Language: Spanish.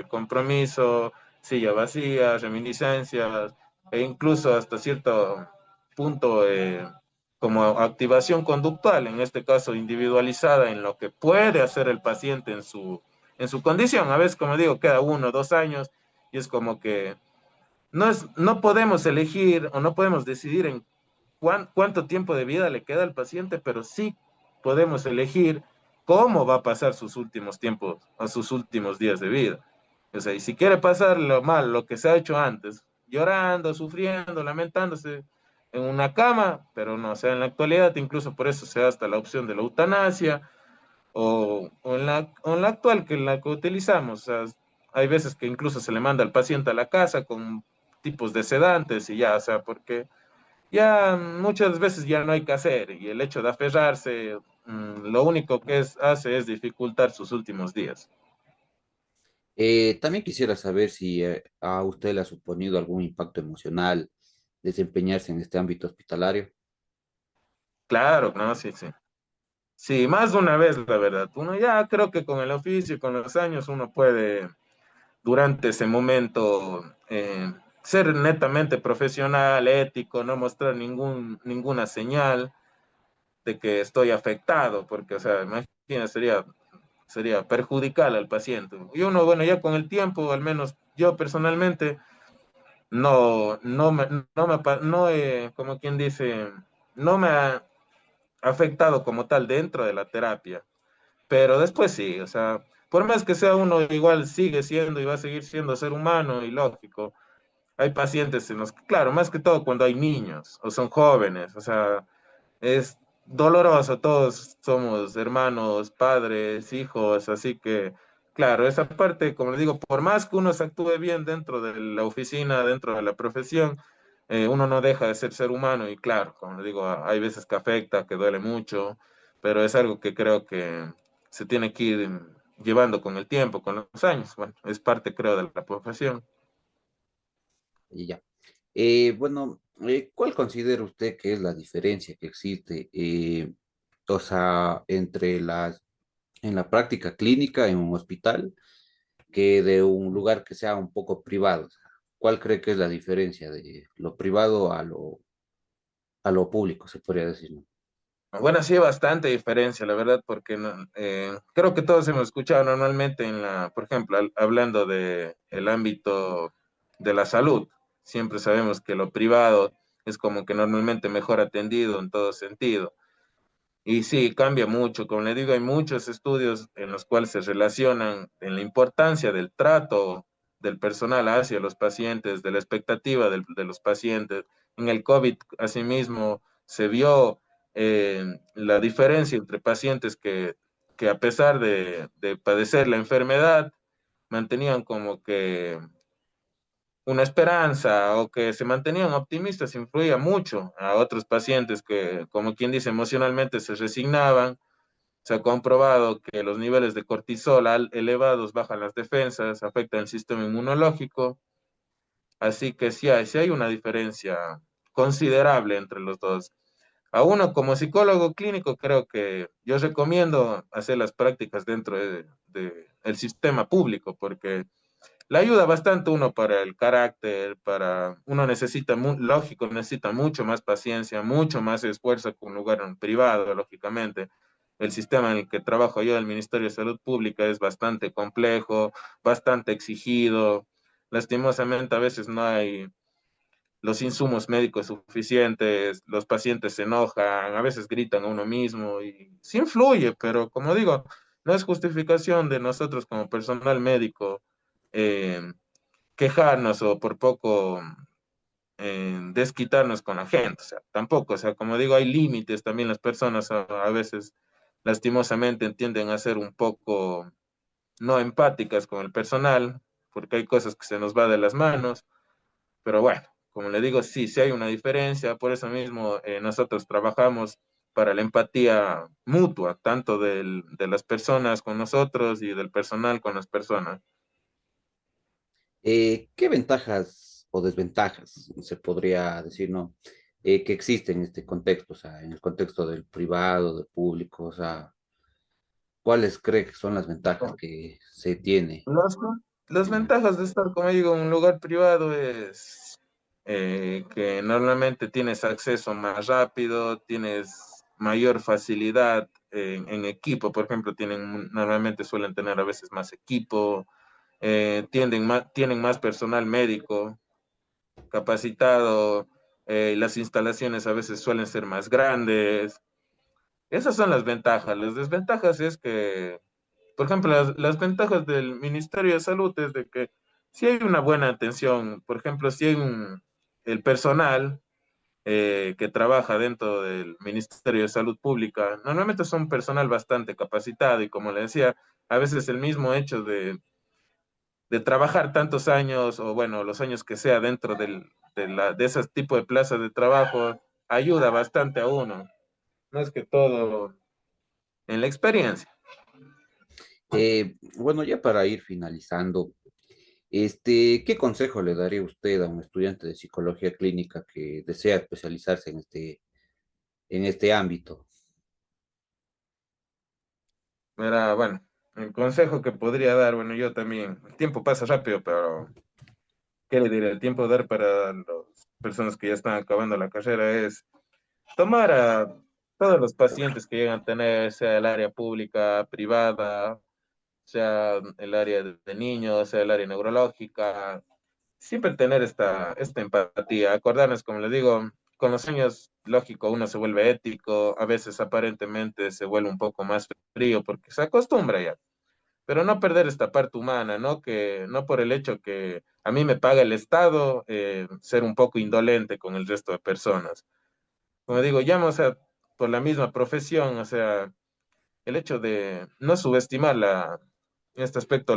compromiso, silla vacía, reminiscencias, e incluso hasta cierto punto como activación conductual, en este caso individualizada en lo que puede hacer el paciente en su condición. A veces, como digo, queda 1 o 2 años y es como que no podemos elegir o no podemos decidir en cuánto tiempo de vida le queda al paciente, pero sí podemos elegir cómo va a pasar sus últimos tiempos o sus últimos días de vida. O sea, y si quiere pasar lo mal, lo que se ha hecho antes, llorando, sufriendo, lamentándose en una cama, pero no, o sea, en la actualidad incluso por eso se da hasta la opción de la eutanasia o en la actual que la que utilizamos. O sea, hay veces que incluso se le manda al paciente a la casa con tipos de sedantes y ya, o sea, porque ya muchas veces ya no hay que hacer y el hecho de aferrarse, lo único que hace es dificultar sus últimos días. También quisiera saber si a usted le ha suponido algún impacto emocional desempeñarse en este ámbito hospitalario. Claro, no, sí, sí. Sí, más de una vez, la verdad. Uno ya creo que con el oficio y con los años uno puede, durante ese momento, ser netamente profesional, ético, no mostrar ninguna señal de que estoy afectado, porque, o sea, imagina, sería perjudicial al paciente. Y uno, bueno, ya con el tiempo, al menos yo personalmente, como quien dice, no me ha afectado como tal dentro de la terapia, pero después sí, o sea, por más que sea uno igual sigue siendo y va a seguir siendo ser humano y lógico, hay pacientes en los que, claro, más que todo cuando hay niños o son jóvenes, o sea, es doloroso, todos somos hermanos, padres, hijos, así que, claro, esa parte, como le digo, por más que uno se actúe bien dentro de la oficina, dentro de la profesión, uno no deja de ser ser humano y claro, como le digo, hay veces que afecta, que duele mucho, pero es algo que creo que se tiene que ir llevando con el tiempo, con los años. Bueno, es parte, creo, de la profesión. Y ya. Bueno, ¿cuál considera usted que es la diferencia que existe, o sea, entre en la práctica clínica en un hospital que de un lugar que sea un poco privado? O sea, ¿cuál cree que es la diferencia de lo privado a lo público, se podría decir, ¿no? Bueno, sí, bastante diferencia, la verdad, porque creo que todos hemos escuchado normalmente por ejemplo, hablando de el ámbito de la salud, siempre sabemos que lo privado es como que normalmente mejor atendido en todo sentido. Y sí, cambia mucho. Como le digo, hay muchos estudios en los cuales se relacionan en la importancia del trato del personal hacia los pacientes, de la expectativa de los pacientes. En el COVID, asimismo, se vio la diferencia entre pacientes que a pesar de padecer la enfermedad, mantenían como que una esperanza o que se mantenían optimistas influía mucho a otros pacientes que, como quien dice, emocionalmente se resignaban. Se ha comprobado que los niveles de cortisol elevados bajan las defensas, afectan el sistema inmunológico, así que sí hay una diferencia considerable entre los dos. A uno como psicólogo clínico creo que yo recomiendo hacer las prácticas dentro de el sistema público porque le ayuda bastante uno para el carácter, uno necesita, lógico, necesita mucho más paciencia, mucho más esfuerzo que un lugar privado, lógicamente. El sistema en el que trabajo yo, el Ministerio de Salud Pública, es bastante complejo, bastante exigido. Lastimosamente, a veces no hay los insumos médicos suficientes, los pacientes se enojan, a veces gritan a uno mismo y sí influye, pero como digo, no es justificación de nosotros como personal médico eh, quejarnos o por poco desquitarnos con la gente, o sea, tampoco, o sea, como digo, hay límites, también las personas a veces lastimosamente tienden a ser un poco no empáticas con el personal, porque hay cosas que se nos va de las manos, pero bueno, como le digo, sí hay una diferencia, por eso mismo nosotros trabajamos para la empatía mutua, tanto de las personas con nosotros y del personal con las personas. ¿Qué ventajas o desventajas se podría decir, ¿no? Que existen en este contexto, o sea, en el contexto del privado, del público, o sea, ¿cuáles cree que son las ventajas que se tiene? Las ventajas de estar, como digo, en un lugar privado es que normalmente tienes acceso más rápido, tienes mayor facilidad en equipo, por ejemplo, normalmente suelen tener a veces más equipo, tienen más personal médico capacitado, las instalaciones a veces suelen ser más grandes. Esas son las ventajas. Las desventajas es que, por ejemplo, las ventajas del Ministerio de Salud es de que si hay una buena atención, por ejemplo, si hay el personal que trabaja dentro del Ministerio de Salud Pública, normalmente son personal bastante capacitado y como le decía, a veces el mismo hecho de trabajar tantos años o bueno, los años que sea dentro de ese tipo de plazas de trabajo ayuda bastante a uno. No es que todo en la experiencia. Bueno, ya para ir finalizando, ¿qué consejo le daría usted a un estudiante de psicología clínica que desea especializarse en este ámbito? Era, bueno, el consejo que podría dar, bueno, yo también, el tiempo pasa rápido, pero ¿qué le diré? El tiempo dar para las personas que ya están acabando la carrera es tomar a todos los pacientes que llegan a tener, sea el área pública, privada, sea el área de niños, sea el área neurológica, siempre tener esta empatía, acordarnos, como les digo, con los años, lógico, uno se vuelve ético, a veces aparentemente se vuelve un poco más frío porque se acostumbra ya, pero no perder esta parte humana, ¿no? Que no por el hecho que a mí me paga el Estado, ser un poco indolente con el resto de personas. Como digo, ya, o sea, por la misma profesión, o sea, el hecho de no subestimar en este aspecto